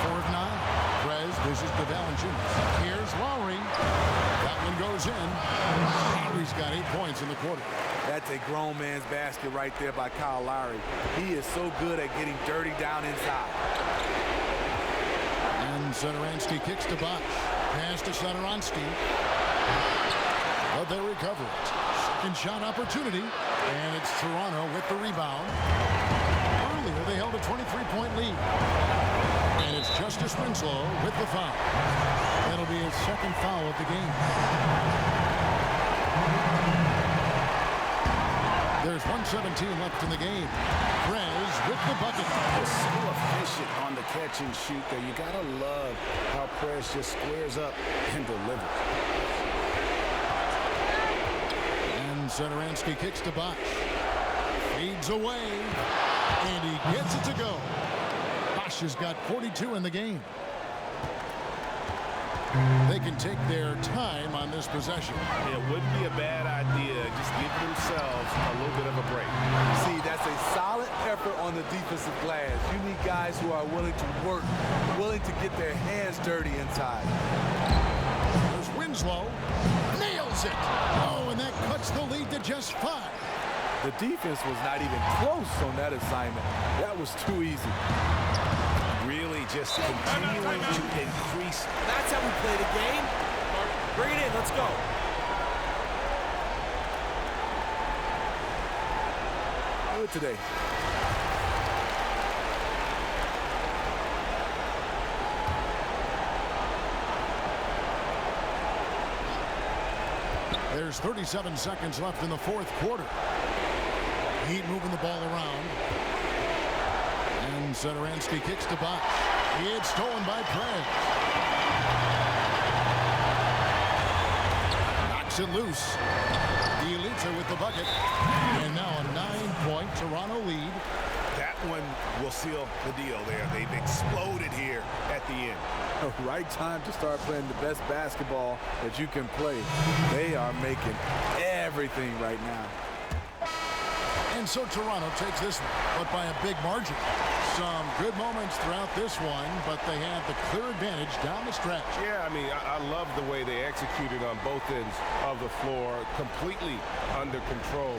4 of 9. Prez dishes to Valanciunas. Here's Lowry. That one goes in. Lowry's got 8 points in the quarter. That's a grown man's basket right there by Kyle Lowry. He is so good at getting dirty down inside. And Satoransky kicks to Bosch. Pass to Satoransky. But they recover it. Second shot opportunity, and it's Toronto with the rebound. Earlier, they held a 23-point lead. And it's Justice Winslow with the foul. That'll be his second foul of the game. There's 1:17 left in the game. Prez with the bucket. So efficient on the catch and shoot there. You gotta love how Prez just squares up and delivers. And Satoransky kicks to Bosch. Feeds away, and he gets it to go. Bosch has got 42 in the game. They can take their time on this possession. It wouldn't be a bad idea. Just give themselves a little bit of a break. See, that's a solid effort on the defensive glass. You need guys who are willing to work, willing to get their hands dirty inside. There's Winslow. Nails it. Oh, and that cuts the lead to just 5. The defense was not even close on that assignment. That was too easy. Really just continuing to increase. That's how we play the game. Bring it in. Let's go. Good today. There's 37 seconds left in the fourth quarter. Heat moving the ball around. And Satoransky kicks to Bosch. It's stolen by Prez. Knocks it loose. The Elitzer with the bucket. And now a 9-point Toronto lead. That one will seal the deal there. They've exploded here at the end. The right time to start playing the best basketball that you can play. They are making everything right now. And so Toronto takes this one, but by a big margin. Some good moments throughout this one, but they had the clear advantage down the stretch. Yeah, I mean, I love the way they executed on both ends of the floor, completely under control.